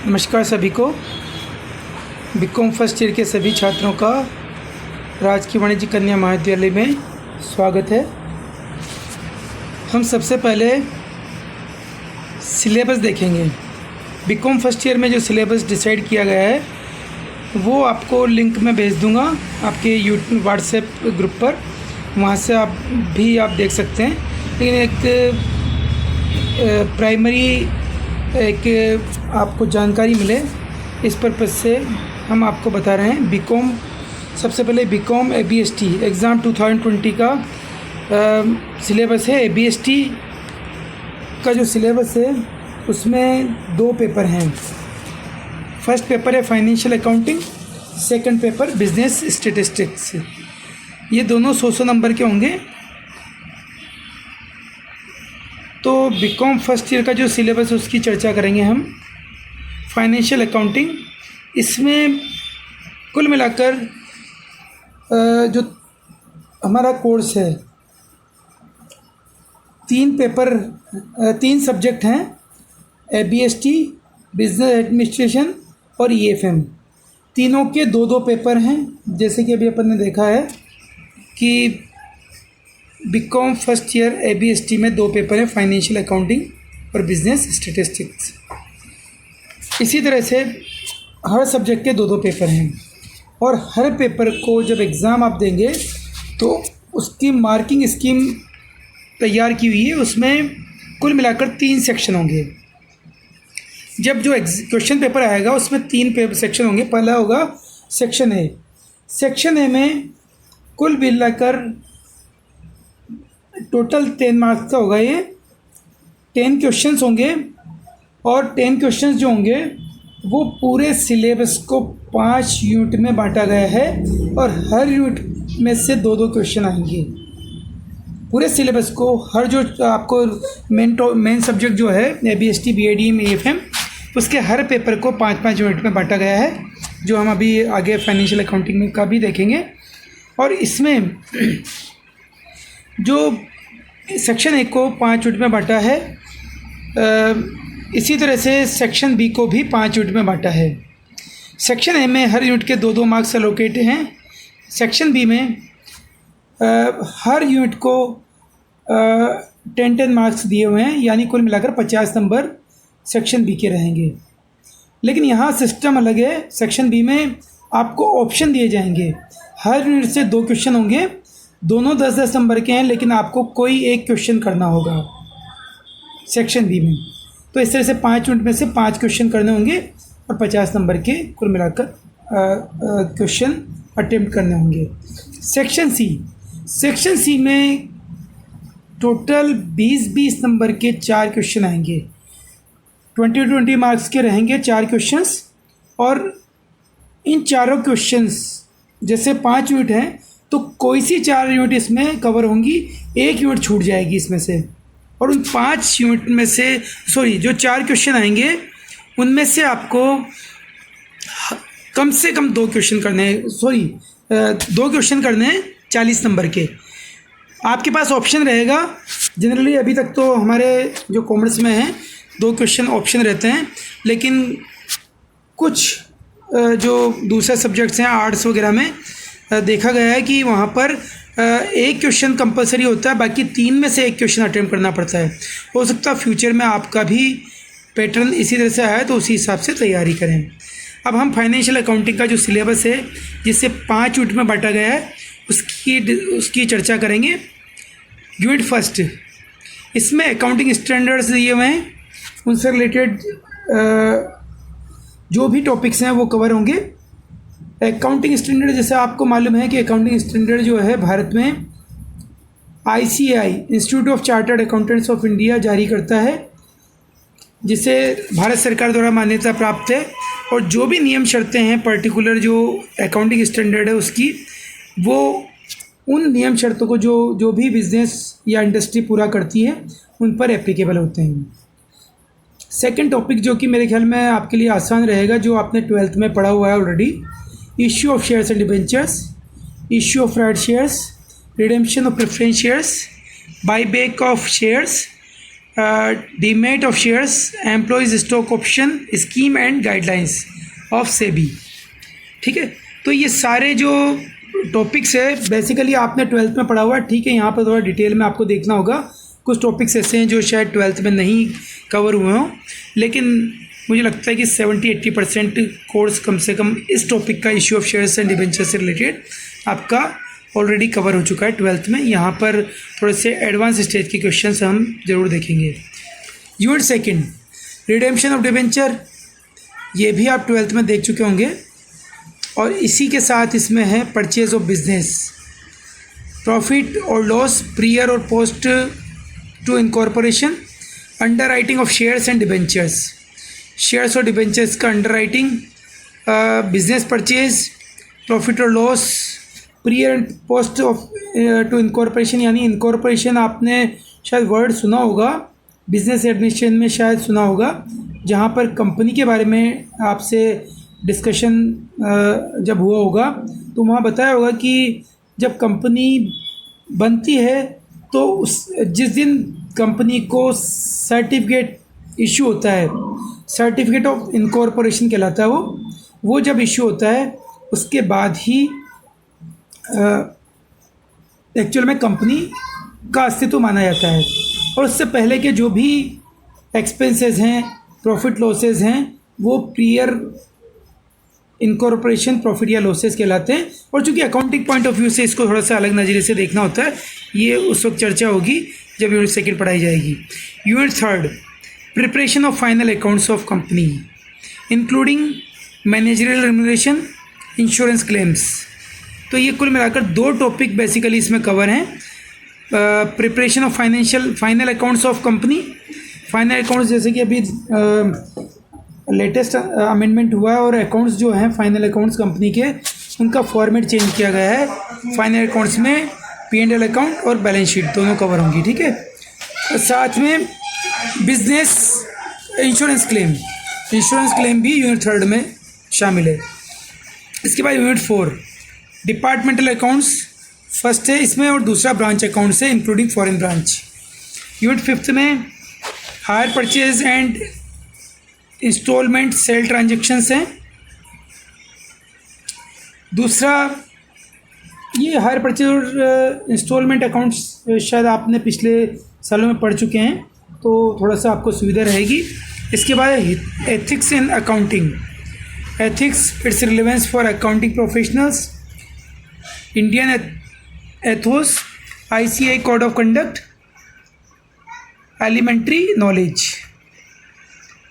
नमस्कार सभी को। बीकॉम फर्स्ट ईयर के सभी छात्रों का राजकीय वाणिज्य कन्या महाविद्यालय में स्वागत है। हम सबसे पहले सिलेबस देखेंगे। बीकॉम फर्स्ट ईयर में जो सिलेबस डिसाइड किया गया है वो आपको लिंक में भेज दूंगा आपके यूट्यूब व्हाट्सएप ग्रुप पर, वहाँ से आप देख सकते हैं। लेकिन एक प्राइमरी आपको जानकारी मिले इस पर्पज़ से हम आपको बता रहे हैं। बीकॉम सबसे पहले बीकॉम ABST एग्ज़ाम 2020 का सिलेबस है। ABST का जो सिलेबस है उसमें 2 पेपर हैं। फर्स्ट पेपर है financial accounting, second paper business statistics. ये दोनों 100 नंबर के होंगे। तो बीकॉम फर्स्ट ईयर का जो सिलेबस है उसकी चर्चा करेंगे हम। फाइनेंशियल अकाउंटिंग, इसमें कुल मिलाकर जो हमारा कोर्स है 3 सब्जेक्ट हैं, ABST, बिजनेस एडमिनिस्ट्रेशन और EFM। तीनों के 2 पेपर हैं। जैसे कि अभी अपन ने देखा है कि बीकॉम फर्स्ट ईयर ABST में 2 पेपर हैं, फाइनेंशियल अकाउंटिंग और बिजनेस स्टैटिस्टिक्स। इसी तरह से हर सब्जेक्ट के 2 पेपर हैं और हर पेपर को जब एग्ज़ाम आप देंगे तो उसकी मार्किंग स्कीम तैयार की हुई है। उसमें कुल मिलाकर 3 सेक्शन होंगे। जब जो क्वेश्चन पेपर आएगा उसमें 3 सेक्शन होंगे। पहला होगा सेक्शन ए। सेक्शन ए में कुल मिलाकर टोटल 10 मार्क्स का होगा। ये 10 क्वेश्चंस होंगे और 10 क्वेश्चंस जो होंगे वो पूरे सिलेबस को 5 यूनिट में बांटा गया है और हर यूनिट में से 2 क्वेश्चन आएंगे। पूरे सिलेबस को हर जो आपको मेन सब्जेक्ट जो है ABST, BADM, EFM, उसके हर पेपर को 5-5 यूनिट में बांटा गया है, जो हम अभी आगे फाइनेंशियल अकाउंटिंग में का भी देखेंगे। और इसमें जो सेक्शन ए को 5 यूनिट में बांटा है, इसी तरह से सेक्शन बी को भी 5 यूनिट में बांटा है। सेक्शन ए में हर यूनिट के 2 मार्क्स एलोकेट हैं। सेक्शन बी में हर यूनिट को 10 मार्क्स दिए हुए हैं, यानी कुल मिलाकर 50 नंबर सेक्शन बी के रहेंगे। लेकिन यहाँ सिस्टम अलग है। सेक्शन बी में आपको ऑप्शन दिए जाएंगे। हर यूनिट से 2 क्वेश्चन होंगे, दोनों 10-10 नंबर के हैं, लेकिन आपको कोई एक क्वेश्चन करना होगा सेक्शन बी में। तो इस तरह से 5 यूनिट में से 5 क्वेश्चन करने होंगे और 50 नंबर के कुल मिलाकर क्वेश्चन अटेम्प्ट करने होंगे। सेक्शन सी में टोटल 20-20 नंबर के 4 क्वेश्चन आएंगे। 20-20 मार्क्स के रहेंगे 4 क्वेश्चंस। और इन चारों क्वेश्चंस जैसे 5 यूनिट हैं तो कोई सी 4 यूनिट इसमें कवर होंगी, 1 यूनिट छूट जाएगी इसमें से। और उन 5 यूनिट में से जो 4 क्वेश्चन आएंगे उनमें से आपको कम से कम 2 क्वेश्चन करने हैं। 2 क्वेश्चन करने हैं 40 नंबर के। आपके पास ऑप्शन रहेगा। जनरली अभी तक तो हमारे जो कॉमर्स में हैं 2 क्वेश्चन ऑप्शन रहते हैं, लेकिन कुछ जो दूसरे सब्जेक्ट्स हैं आर्ट्स वगैरह में देखा गया है कि वहाँ पर 1 क्वेश्चन कंपलसरी होता है, बाकी 3 में से 1 क्वेश्चन अटेम्प्ट करना पड़ता है। हो सकता है फ्यूचर में आपका भी पैटर्न इसी तरह से आया तो उसी हिसाब से तैयारी करें। अब हम फाइनेंशियल अकाउंटिंग का जो सिलेबस है जिसे 5 यूनिट में बांटा गया है उसकी चर्चा करेंगे। यूनिट फर्स्ट, इसमें अकाउंटिंग स्टैंडर्ड्स दिए हुए हैं, उनसे रिलेटेड जो भी टॉपिक्स हैं वो कवर होंगे। अकाउंटिंग स्टैंडर्ड, जैसे आपको मालूम है कि अकाउंटिंग स्टैंडर्ड जो है भारत में ICAI institute of chartered accountants of India जारी करता है, जिसे भारत सरकार द्वारा मान्यता प्राप्त है। और जो भी नियम शर्तें हैं पर्टिकुलर जो अकाउंटिंग स्टैंडर्ड है उसकी, वो उन नियम शर्तों को जो भी बिज़नेस या इंडस्ट्री पूरा करती है उन पर एप्लीकेबल होते हैं। सेकंड टॉपिक जो कि मेरे ख्याल में आपके लिए आसान रहेगा, जो आपने 12th में पढ़ा हुआ है already, issue of shares and debentures, issue of right shares, redemption of preference shares, buyback of shares, demat of shares, employees stock option scheme and guidelines of SEBI. ठीक है, तो ये सारे जो टॉपिक्स है बेसिकली आपने 12th में पढ़ा हुआ है। ठीक है, यहाँ पर थोड़ा डिटेल में आपको देखना होगा, कुछ टॉपिक्स ऐसे हैं जो शायद 12th में नहीं कवर हुए हों, लेकिन मुझे लगता है कि 70-80% कोर्स कम से कम इस टॉपिक का, issue of shares and debenture से रिलेटेड, आपका ऑलरेडी कवर हो चुका है 12th में। यहाँ पर थोड़े से एडवांस स्टेज के क्वेश्चन हम ज़रूर देखेंगे। Unit second, redemption of debenture, ये भी आप 12th में देख चुके होंगे। और इसी के साथ इसमें है परचेज ऑफ बिजनेस, प्रॉफिट और लॉस प्रियर और post to incorporation, underwriting of shares and debentures, shares और डिबेंचर्स का underwriting, business purchase, profit और loss prior and post of to incorporation, यानी इनकॉर्पोरेशन आपने शायद वर्ड सुना होगा, बिजनेस एडमिनिस्ट्रेशन में शायद सुना होगा, जहाँ पर कंपनी के बारे में आपसे डिस्कशन जब हुआ होगा तो वहाँ बताया होगा कि जब कंपनी बनती है तो उस जिस दिन कंपनी को सर्टिफिकेट इशू होता है, सर्टिफिकेट ऑफ इनकॉर्पोरेशन कहलाता है वो जब इशू होता है उसके बाद ही एक्चुअल में कंपनी का अस्तित्व माना जाता है। और उससे पहले के जो भी एक्सपेंसेस हैं, प्रॉफिट लॉसेस हैं, वो प्रियर इनकॉर्पोरेशन प्रॉफिट या लॉसेस कहलाते हैं। और चूंकि अकाउंटिंग पॉइंट ऑफ व्यू से इसको थोड़ा सा अलग नज़रिए से देखना होता है, ये उस वक्त चर्चा होगी जब यूनिट सेकंड पढ़ाई जाएगी। Unit third, preparation of final accounts of company including managerial remuneration, insurance claims. तो ये कुल मिलाकर 2 टॉपिक बेसिकली इसमें कवर हैं। Preparation of final accounts of company, final accounts जैसे कि अभी लेटेस्ट अमेंडमेंट हुआ है और अकाउंट्स जो हैं फाइनल अकाउंट्स कंपनी के, उनका फॉर्मेट चेंज किया गया है। फाइनल अकाउंट्स में P&L अकाउंट और बैलेंस शीट दोनों कवर होंगी। ठीक है, साथ में बिजनेस इंश्योरेंस क्लेम भी यूनिट थर्ड में शामिल है। इसके बाद यूनिट 4, डिपार्टमेंटल अकाउंट्स फर्स्ट है इसमें और दूसरा ब्रांच अकाउंट्स है इंक्लूडिंग फॉरेन ब्रांच। यूनिट 5 में hire purchase and installment sale transactions हैं। दूसरा ये हायर परचेज और इंस्टॉलमेंट अकाउंट्स शायद आपने पिछले सालों में पढ़ चुके हैं, तो थोड़ा सा आपको सुविधा रहेगी। इसके बाद ethics in accounting, ethics its relevance for accounting professionals, Indian ethos, ICAI code of conduct, elementary knowledge.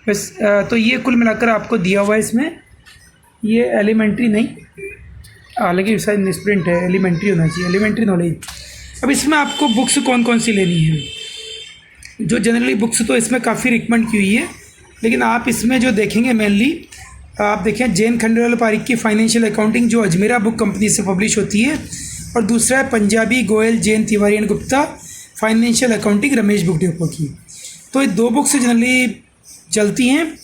बस तो ये कुल मिलाकर आपको दिया हुआ है इसमें। ये एलिमेंट्री नहीं, हालांकि शायद मिसप्रिंट है, एलिमेंट्री होना चाहिए, एलिमेंट्री नॉलेज। अब इसमें आपको बुक्स कौन कौन सी लेनी है, जो जनरली बुक्स तो इसमें काफ़ी रिकमेंड की हुई है, लेकिन आप इसमें जो देखेंगे मेनली आप देखें जैन खंडेलवाल पारिक की फाइनेंशियल अकाउंटिंग जो अजमेरा बुक कंपनी से पब्लिश होती है, और दूसरा है Punjabi Goyal Jain Tiwari and Gupta financial accounting Ramesh book depot की। तो ये 2 बुक्स जनरली चलती हैं,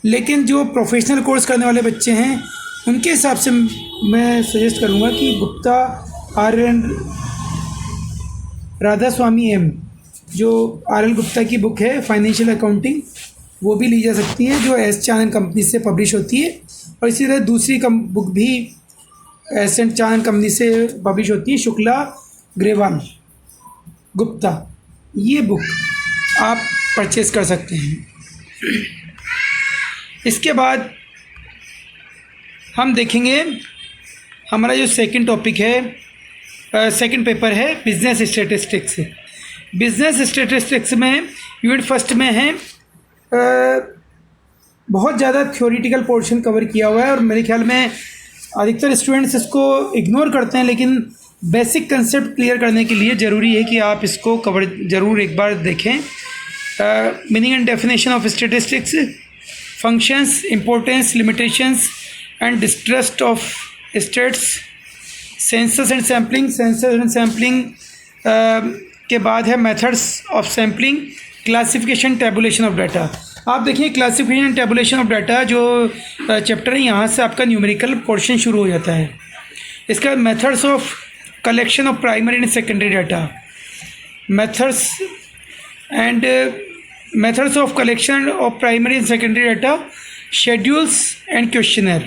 लेकिन जो प्रोफेशनल कोर्स करने वाले बच्चे हैं उनके हिसाब से मैं सजेस्ट करूँगा कि गुप्ता RN राधा स्वामी M, जो RL गुप्ता की बुक है फाइनेंशियल अकाउंटिंग, वो भी ली जा सकती है जो S चानन कंपनी से पब्लिश होती है। और इसी तरह दूसरी बुक भी S चानन कंपनी से पब्लिश होती है, शुक्ला ग्रेवाल गुप्ता, ये बुक आप परचेज़ कर सकते हैं। इसके बाद हम देखेंगे हमारा जो सेकंड टॉपिक है, सेकंड पेपर है बिजनेस स्टैटिस्टिक्स। बिजनेस स्टैटिस्टिक्स में यूनिट फर्स्ट में है बहुत ज़्यादा थ्योरेटिकल पोर्शन कवर किया हुआ है, और मेरे ख्याल में अधिकतर स्टूडेंट्स इसको इग्नोर करते हैं, लेकिन बेसिक कंसेप्ट क्लियर करने के लिए ज़रूरी है कि आप इसको कवर ज़रूर एक बार देखें। Meaning and definition of statistics, functions, importance, limitations and distrust of states, census and sampling के बाद है methods of sampling, classification, tabulation of data. आप देखिए classification and tabulation of data जो चैप्टर है, यहाँ से आपका न्यूमेरिकल पोर्शन शुरू हो जाता है। इसका methods of collection of primary and secondary data, methods and methods of collection of primary and secondary data, schedules and questionnaire.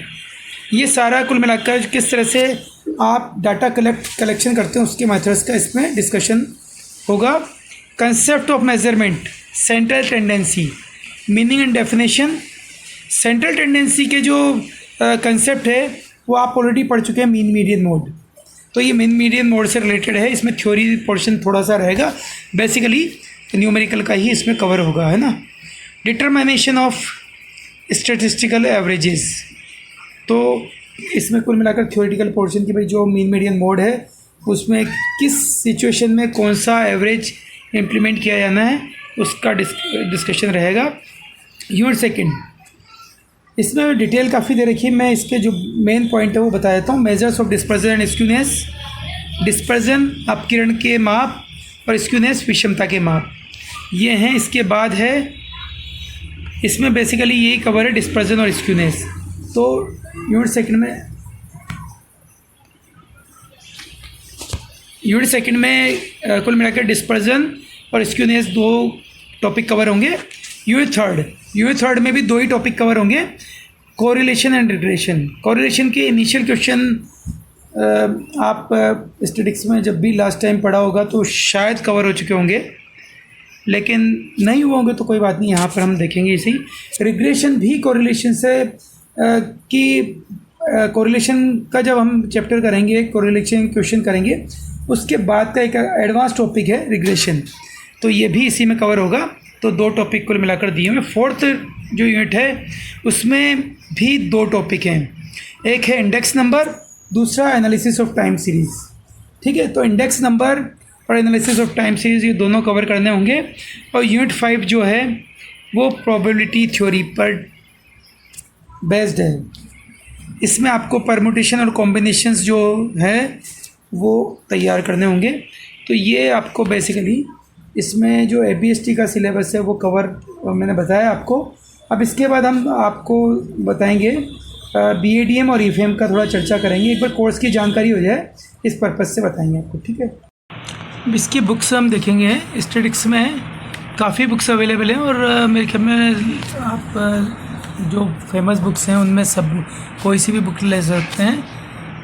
ये सारा कुल मिलाकर किस तरह से आप डाटा कलेक्शन करते हैं उसके मेथड्स का इसमें डिस्कशन होगा। Concept of measurement, central tendency, meaning and definition. Central tendency के जो कंसेप्ट है वो आप ऑलरेडी पढ़ चुके हैं, मीन मीडियन मोड। तो ये मीन मीडियन मोड से रिलेटेड है, इसमें थ्योरी पोर्शन थोड़ा सा रहेगा, बेसिकली न्यूमेरिकल का ही इसमें कवर होगा, है ना। डिटरमिनेशन ऑफ स्टैटिस्टिकल एवरेजेस, तो इसमें कुल मिलाकर थ्योरेटिकल पोर्शन की भाई जो मीन मीडियन मोड है उसमें किस सिचुएशन में कौन सा एवरेज इम्प्लीमेंट किया जाना है उसका डिस्कशन रहेगा। यूनिट सेकंड, इसमें डिटेल काफ़ी दे रखी है, मैं इसके जो मेन पॉइंट है वो बता देता हूँ। Measures of dispersion and skewness, dispersion अपकिरण के माप और स्क्यूनेस विषमता के माप, ये हैं। इसके बाद है इसमें बेसिकली यही कवर है, डिस्पर्जन और स्क्यूनेस। तो यूनिट सेकंड में कुल मिलाकर डिस्पर्जन और स्क्यूनेस दो टॉपिक कवर होंगे। यूनिट थर्ड में भी दो ही टॉपिक कवर होंगे, कोरिलेशन एंड रिग्रेशन। कोरिलेशन के इनिशियल क्वेश्चन आप स्टैटिस्टिक्स में जब भी लास्ट टाइम पढ़ा होगा तो शायद कवर हो चुके होंगे, लेकिन नहीं हुए होंगे तो कोई बात नहीं, यहाँ पर हम देखेंगे इसी। रिग्रेशन भी कोरिलेशन से कोरिलेशन का जब हम चैप्टर करेंगे, कोरिलेशन क्वेश्चन करेंगे, उसके बाद का एक एडवांस टॉपिक है रिग्रेशन, तो ये भी इसी में कवर होगा। तो दो टॉपिक कुल मिलाकर दिए हुए। फोर्थ जो यूनिट है उसमें भी दो टॉपिक हैं, एक है इंडेक्स नंबर, दूसरा एनालिसिस ऑफ टाइम सीरीज़। ठीक है, तो इंडेक्स नंबर और एनालिसिस ऑफ टाइम सीरीज़ ये दोनों कवर करने होंगे। और यूनिट 5 जो है वो प्रोबेबिलिटी थ्योरी पर बेस्ड है। इसमें आपको परमुटेशन और कॉम्बिनेशंस जो है वो तैयार करने होंगे। तो ये आपको बेसिकली इसमें जो ABST का सिलेबस है वो कवर मैंने बताया आपको। अब इसके बाद हम आपको बताएंगे BADM और EFM का थोड़ा चर्चा करेंगे, एक बार कोर्स की जानकारी हो जाए इस पर्पज़ से बताएंगे आपको। ठीक है, इसकी बुक्स हम देखेंगे। स्टैटिस्टिक्स में काफ़ी बुक्स अवेलेबल हैं और मेरे ख्याल में आप जो फेमस बुक्स हैं उनमें सब कोई सी भी बुक ले सकते हैं।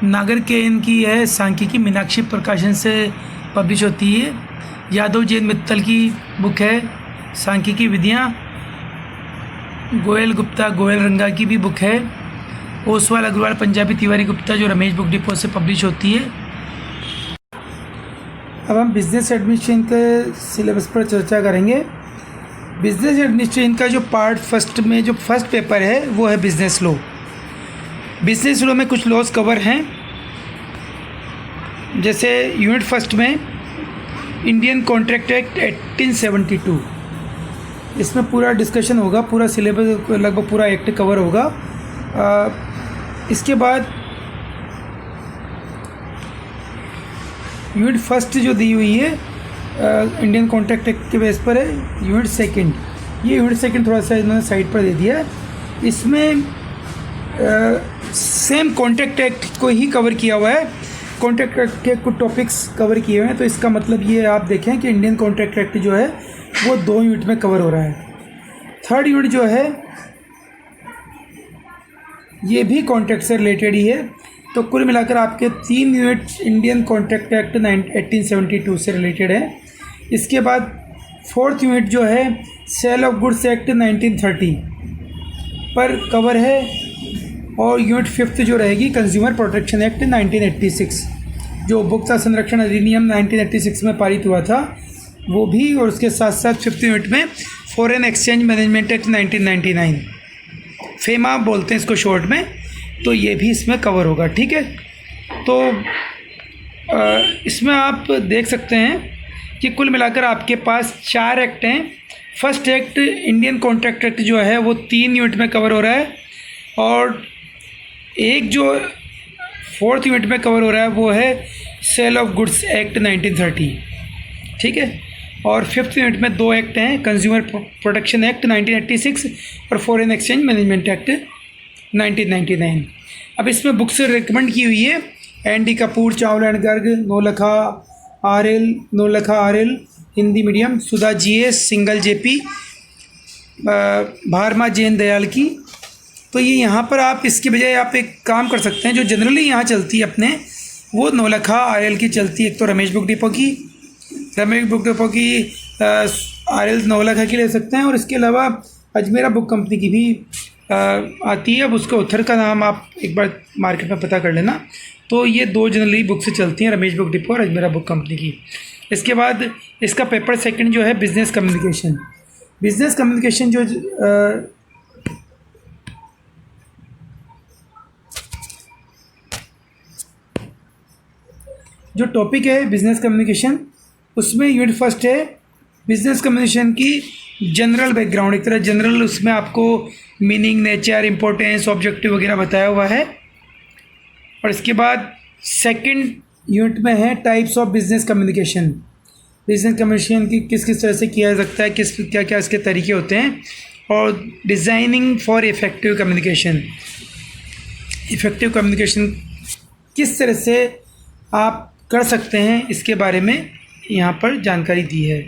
नागरकेन की है सांख्यिकी, मीनाक्षी प्रकाशन से पब्लिश होती है। यादव जैन मित्तल की बुक है सांख्यिकी विधियाँ। गोयल गुप्ता गोयल रंगा की भी बुक है। ओसवाल अग्रवाल पंजाबी तिवारी गुप्ता जो रमेश बुक डिपो से पब्लिश होती है। अब हम बिजनेस एडमिनिस्ट्रेशन के सिलेबस पर चर्चा करेंगे। बिजनेस एडमिनिस्ट्रेशन का जो पार्ट फर्स्ट में जो फर्स्ट पेपर है वो है बिजनेस लॉ। बिजनेस लॉ में कुछ लॉज कवर हैं, जैसे यूनिट फर्स्ट में इंडियन कॉन्ट्रैक्ट एक्ट 1872, इसमें पूरा डिस्कशन होगा, पूरा सिलेबस लगभग पूरा एक्ट कवर होगा। इसके बाद यूनिट फर्स्ट जो दी हुई है इंडियन कॉन्ट्रैक्ट एक्ट के बेस पर है। यूनिट सेकंड, ये यूनिट सेकंड थोड़ा सा इन्होंने साइड पर दे दिया है। इसमें सेम कॉन्ट्रैक्ट एक्ट को ही कवर किया हुआ है, कॉन्ट्रैक्ट एक्ट के कुछ टॉपिक्स कवर किए हुए हैं। तो इसका मतलब ये आप देखें कि इंडियन कॉन्ट्रैक्ट एक्ट जो है वो 2 यूनिट में कवर हो रहा है। थर्ड यूनिट जो है ये भी कॉन्ट्रैक्ट से रिलेटेड ही है। तो कुल मिलाकर आपके 3 यूनिट इंडियन कॉन्ट्रैक्ट एक्ट 1872 से रिलेटेड है। इसके बाद फोर्थ यूनिट जो है सेल ऑफ गुड्स एक्ट 1930 पर कवर है। और यूनिट फिफ्थ जो रहेगी कंज्यूमर प्रोटेक्शन एक्ट 1986, जो उपभोक्ता संरक्षण अधिनियम 1986 में पारित हुआ था वो भी। और उसके साथ साथ फिफ्थ यूनिट में foreign exchange management act 1999, FEMA बोलते हैं इसको शॉर्ट में, तो ये भी इसमें कवर होगा। ठीक है, तो इसमें आप देख सकते हैं कि कुल मिलाकर आपके पास 4 एक्ट हैं। First act Indian contract act जो है वो 3 यूनिट में कवर हो रहा है, और एक जो फोर्थ यूनिट में कवर हो रहा है वो है सेल ऑफ गुड्स एक्ट 1930। ठीक है, और फिफ्थ यूनिट में 2 एक्ट हैं, कंज्यूमर प्रोटेक्शन एक्ट 1986 और फॉरेन एक्सचेंज मैनेजमेंट एक्ट 1999। अब इसमें बुक्स रिकमेंड की हुई है ND Kapoor, Chawla and Garg, Naulakha RL Hindi medium, Sudha GS, Singhal JP, भारमा जैन दयाल की। तो ये यहाँ पर आप इसके बजाय आप एक काम कर सकते हैं, जो जनरली यहाँ चलती है अपने, वो नौलखा आरएल की चलती है। एक तो रमेश बुक डिपो की आरएल नौलखा की ले सकते हैं, और इसके अलावा अजमेरा बुक कंपनी की भी आती है। अब उसके ऑथर का नाम आप एक बार मार्केट में पता कर लेना। तो ये 2 जनरली बुक से चलती हैं, रमेश बुक डिपो और अजमेरा बुक कंपनी की। इसके बाद इसका पेपर सेकंड जो है बिज़नेस कम्युनिकेशन। बिज़नेस कम्युनिकेशन जो टॉपिक है बिज़नेस कम्युनिकेशन, उसमें यूनिट फर्स्ट है बिज़नेस कम्युनिकेशन की जनरल बैकग्राउंड। एक तरह जनरल उसमें आपको मीनिंग, नेचर, इम्पोर्टेंस, ऑब्जेक्टिव वगैरह बताया हुआ है। और इसके बाद सेकंड यूनिट में है types of business communication. Business communication की किस किस तरह से किया जा सकता है, क्या क्या इसके तरीके होते हैं। और designing for effective communication, effective communication किस तरह से आप कर सकते हैं, इसके बारे में यहाँ पर जानकारी दी है।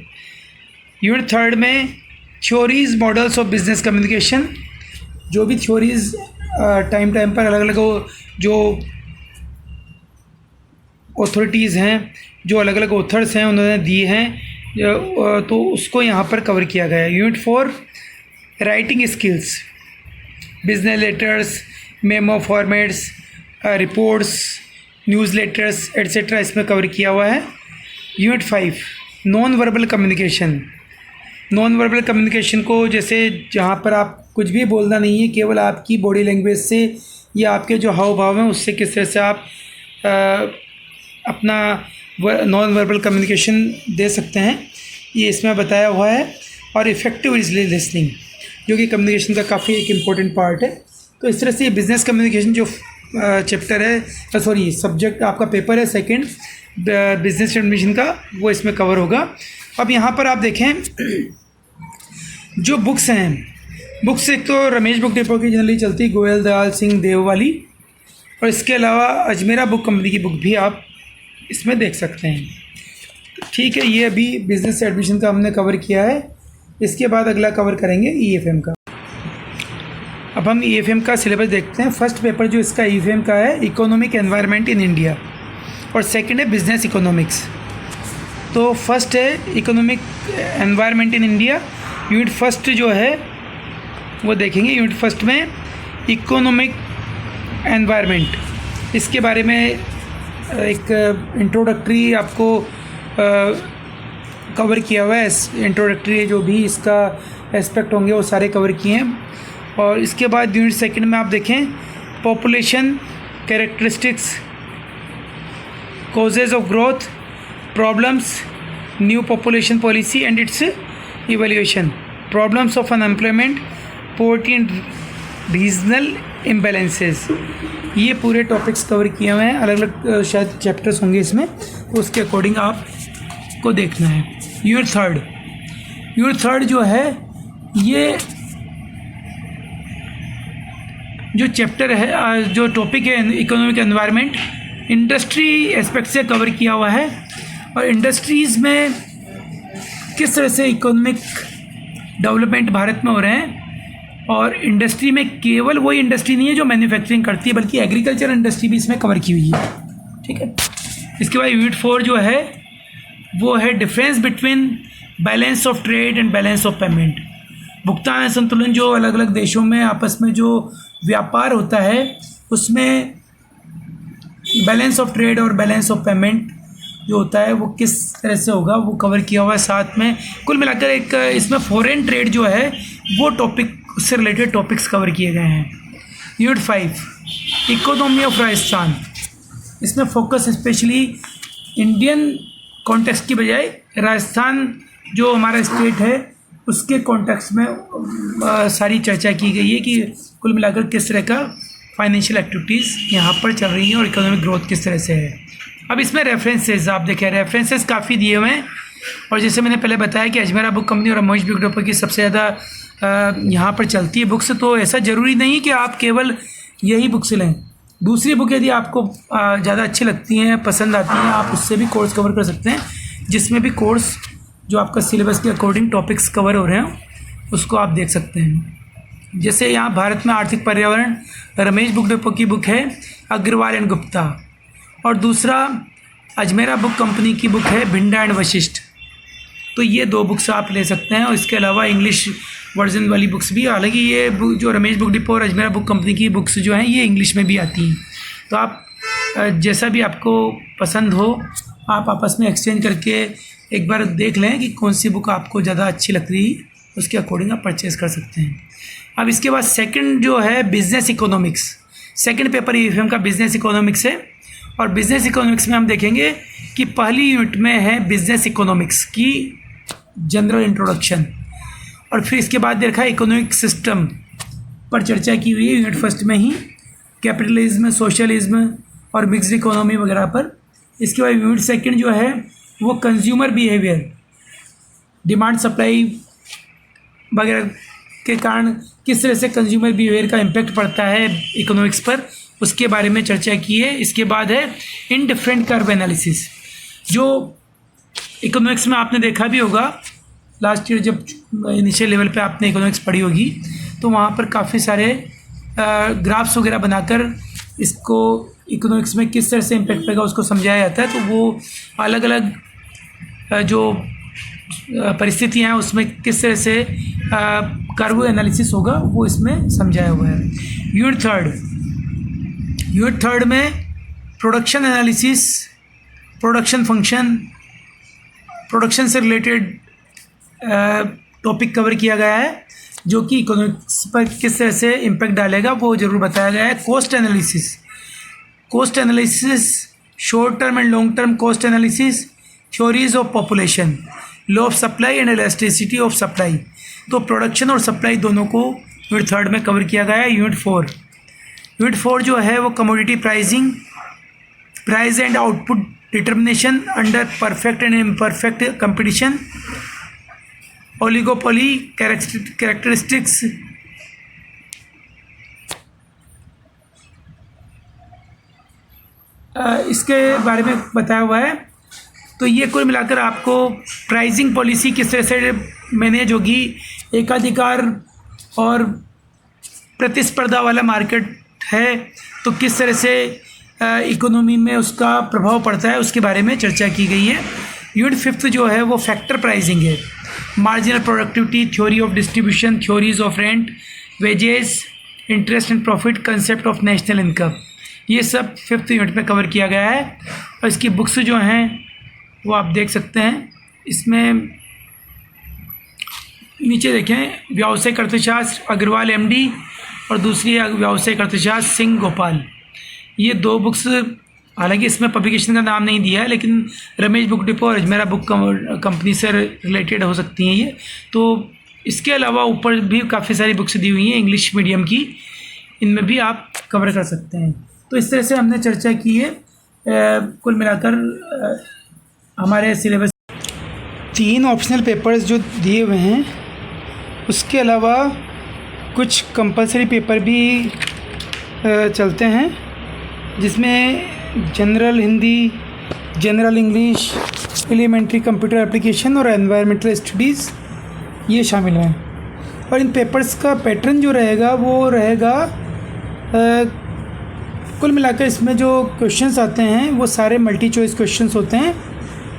यूनिट थर्ड में theories models of business communication. जो भी थ्योरीज़ टाइम पर अलग अलग जो ऑथोरिटीज़ हैं, जो अलग अलग ऑथर्स हैं, उन्होंने दी हैं, तो उसको यहाँ पर कवर किया गया है। Unit 4 writing skills, business letters, memo formats, reports, newsletters etcetera इसमें कवर किया हुआ है। Unit 5 non verbal communication. Non verbal communication को जैसे जहाँ पर आप कुछ भी बोलना नहीं है, केवल आपकी बॉडी लैंग्वेज से या आपके जो हाव भाव हैं उससे किस तरह से आप अपना नॉन वर्बल कम्युनिकेशन दे सकते हैं, ये इसमें बताया हुआ है। और इफ़ेक्टिव लिसनिंग, जो कि कम्युनिकेशन का काफ़ी एक इम्पॉर्टेंट पार्ट है। तो इस तरह से ये बिज़नेस कम्युनिकेशन जो चैप्टर है, सब्जेक्ट आपका पेपर है सेकंड बिज़नेस कम्युनिकेशन का, वो इसमें कवर होगा। अब यहाँ पर आप देखें जो बुक्स हैं, बुक्स एक तो रमेश बुक डिपो की जनरली चलती, गोयल दयाल सिंह देव वाली, और इसके अलावा अजमेरा बुक कंपनी की बुक भी आप इसमें देख सकते हैं। ठीक है, ये अभी बिज़नेस एडमिशन का हमने कवर किया है। इसके बाद अगला कवर करेंगे ईएफएम का। अब हम ईएफएम का सिलेबस देखते हैं। फर्स्ट पेपर जो इसका ईएफएम का है, इकोनॉमिक एनवायरनमेंट इन इंडिया, और सेकंड है बिजनेस इकोनॉमिक्स। तो फर्स्ट है economic environment in India. Unit first जो है वो देखेंगे। यूनिट फर्स्ट में इकोनॉमिक एनवायरनमेंट, इसके बारे में एक इंट्रोडक्टरी आपको कवर किया हुआ है। इंट्रोडक्टरी जो भी इसका एस्पेक्ट होंगे वो सारे कवर किए हैं। और इसके बाद यूनिट सेकंड में आप देखें population characteristics, causes of growth, problems, new population policy and it's evaluation, problems of unemployment, poverty and regional imbalances, ये पूरे टॉपिक्स कवर किए हुए हैं। अलग अलग शायद चैप्टर्स होंगे इसमें, तो उसके अकॉर्डिंग आपको देखना है। यूनिट थर्ड जो है, ये जो चैप्टर है, जो टॉपिक है इकोनॉमिक एनवायरनमेंट, इंडस्ट्री एस्पेक्ट से कवर किया हुआ है। और इंडस्ट्रीज़ में किस तरह से इकोनॉमिक डेवलपमेंट भारत में हो रहे हैं, और इंडस्ट्री में केवल वही इंडस्ट्री नहीं है जो मैन्युफैक्चरिंग करती है, बल्कि एग्रीकल्चर इंडस्ट्री भी इसमें कवर की हुई है। ठीक है, इसके बाद यूनिट 4 जो है वो है difference between balance of trade and balance of payment. भुगतान संतुलन, जो अलग अलग देशों में आपस में जो व्यापार होता है उसमें बैलेंस ऑफ ट्रेड और बैलेंस ऑफ पेमेंट जो होता है वो किस तरह से होगा, वो कवर किया हुआ है। साथ में कुल मिलाकर एक इसमें फॉरेन ट्रेड जो है वो टॉपिक, उससे रिलेटेड टॉपिक्स कवर किए गए हैं। यूनिट 5 इकोनॉमी ऑफ राजस्थान, इसमें फोकस स्पेशली इंडियन कॉन्टेक्स्ट की बजाय राजस्थान जो हमारा स्टेट है उसके कॉन्टेक्स्ट में सारी चर्चा की गई है कि कुल मिलाकर किस तरह का फाइनेंशियल एक्टिविटीज़ यहाँ पर चल रही हैं और इकोनॉमिक ग्रोथ किस तरह से है। अब इसमें रेफरेंसेस आप देखें, रेफरेंसेस काफ़ी दिए हुए हैं। और जैसे मैंने पहले बताया कि अजमेरा बुक कंपनी और रमेश बुक डिपो की सबसे ज़्यादा यहाँ पर चलती है बुक्स, तो ऐसा ज़रूरी नहीं कि आप केवल यही बुक्स लें। दूसरी बुक यदि आपको ज़्यादा अच्छी लगती हैं, पसंद आती हैं, आप उससे भी कोर्स कवर कर सकते हैं, जिसमें भी कोर्स जो आपका सिलेबस के अकॉर्डिंग टॉपिक्स कवर हो रहे हैं उसको आप देख सकते हैं। जैसे यहाँ भारत में आर्थिक पर्यावरण, रमेश बुक डिपो की बुक है अग्रवाल एंड गुप्ता, और दूसरा अजमेरा बुक कंपनी की बुक है भिंडा एंड वशिष्ठ। तो ये 2 बुक्स आप ले सकते हैं, और इसके अलावा इंग्लिश वर्जन वाली बुक्स भी। हालांकि ये बुक जो रमेश बुक डिपो और अजमेरा बुक कंपनी की बुक्स जो हैं ये इंग्लिश में भी आती हैं। तो आप जैसा भी आपको पसंद हो आप आपस में एक्सचेंज करके एक बार देख लें कि कौन सी बुक आपको ज़्यादा अच्छी लग रही है, उसके अकॉर्डिंग आप परचेज़ कर सकते हैं। अब इसके बाद सेकंड जो है business economics, second paper EFM का बिज़नेस इकोनॉमिक्स है। और बिज़नेस इकोनॉमिक्स में हम देखेंगे कि पहली यूनिट में है बिज़नेस इकोनॉमिक्स की जनरल इंट्रोडक्शन, और फिर इसके बाद देखा इकोनॉमिक सिस्टम पर चर्चा की हुई है यूनिट फर्स्ट में ही, कैपिटलिज्म, सोशलिज्म और मिक्स्ड इकोनॉमी वगैरह पर। इसके बाद यूनिट सेकंड जो है वो कंज्यूमर बिहेवियर, डिमांड सप्लाई वगैरह के कारण किस तरह से कंज्यूमर बिहेवियर का इम्पैक्ट पड़ता है इकोनॉमिक्स पर, उसके बारे में चर्चा की है। इसके बाद है इनडिफरेंट कर्व एनालिसिस, जो इकोनॉमिक्स में आपने देखा भी होगा लास्ट ईयर जब इनिशियल लेवल पे आपने इकोनॉमिक्स पढ़ी होगी, तो वहाँ पर काफ़ी सारे ग्राफ्स वगैरह बनाकर इसको इकोनॉमिक्स में किस तरह से इम्पैक्ट पड़ेगा उसको समझाया जाता है। तो वो अलग अलग जो परिस्थितियाँ हैं उसमें किस तरह से कर्व एनालिसिस होगा वो इसमें समझाया हुआ है। यूनिट थर्ड में production analysis, production function, production से रिलेटेड टॉपिक कवर किया गया है, जो कि इकोनॉमिक्स पर किस तरह से इम्पैक्ट डालेगा वो ज़रूर बताया गया है। Cost analysis, short term and long term cost analysis, theories of population, law of supply and elasticity of supply. तो प्रोडक्शन और सप्लाई दोनों को यूनिट थर्ड में कवर किया गया है। यूनिट फोर जो है वो commodity pricing, price and output determination under perfect and imperfect competition, oligopoly characteristics, इसके बारे में बताया हुआ है। तो ये कुल मिलाकर आपको प्राइसिंग पॉलिसी किस तरह से मैनेज होगी, एकाधिकार और प्रतिस्पर्धा वाला मार्केट है तो किस तरह से इकोनॉमी में उसका प्रभाव पड़ता है, उसके बारे में चर्चा की गई है। यूनिट फिफ्थ जो है वो फैक्टर प्राइसिंग है, marginal productivity, theory of distribution, theories of rent, wages, interest and profit, concept of national income, ये सब फिफ्थ यूनिट में कवर किया गया है। और इसकी बुक्स जो हैं वो आप देख सकते हैं। इसमें नीचे देखें, व्यावसायिक अर्थशास्त्र अग्रवाल एमडी और दूसरी व्यावसायिक अर्थशास्त्र सिंह गोपाल। ये 2 बुक्स, हालांकि इसमें पब्लिकेशन का नाम नहीं दिया है, लेकिन रमेश बुक डिपो और अजमेरा बुक कंपनी से रिलेटेड हो सकती हैं ये। तो इसके अलावा ऊपर भी काफ़ी सारी बुक्स दी हुई हैं इंग्लिश मीडियम की, इनमें भी आप कवर कर सकते हैं। तो इस तरह से हमने चर्चा की है। कुल मिलाकर हमारे सिलेबस 3 ऑप्शनल पेपर्स जो दिए हुए हैं, उसके अलावा कुछ कंपलसरी पेपर भी चलते हैं, जिसमें general Hindi, general English, elementary computer application और एनवायरमेंटल स्टडीज़ ये शामिल हैं। और इन पेपर्स का पैटर्न जो रहेगा वो रहेगा, कुल मिलाकर इसमें जो क्वेश्चंस आते हैं वो सारे मल्टी चॉइस क्वेश्चंस होते हैं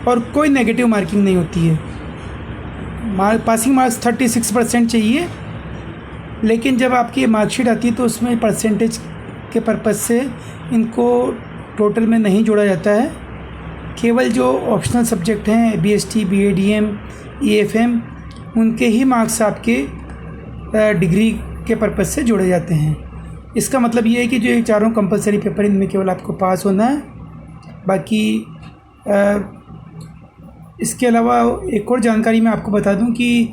और कोई नेगेटिव मार्किंग नहीं होती है। पासिंग मार्क्स 36% चाहिए, लेकिन जब आपकी मार्कशीट आती है तो उसमें परसेंटेज के पर्पज़ से इनको टोटल में नहीं जोड़ा जाता है। केवल जो ऑप्शनल सब्जेक्ट हैं BST, BADM, EFM, उनके ही मार्क्स आपके डिग्री के पर्पज़ से जोड़े जाते हैं। इसका मतलब ये है कि जो ये चारों कंपलसरी पेपर, इनमें केवल आपको पास होना है। बाकी इसके अलावा एक और जानकारी मैं आपको बता दूं कि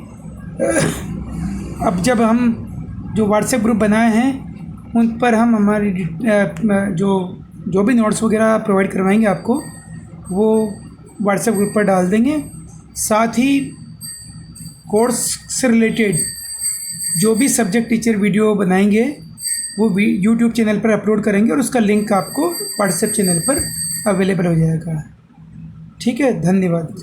अब जब हम जो व्हाट्सएप ग्रुप बनाए हैं उन पर हम हमारी जो भी नोट्स वगैरह प्रोवाइड करवाएंगे आपको, वो व्हाट्सएप ग्रुप पर डाल देंगे। साथ ही कोर्स से रिलेटेड जो भी सब्जेक्ट टीचर वीडियो बनाएंगे वो यूट्यूब चैनल पर अपलोड करेंगे और उसका लिंक आपको व्हाट्सएप चैनल पर अवेलेबल हो जाएगा। ठीक है, धन्यवाद।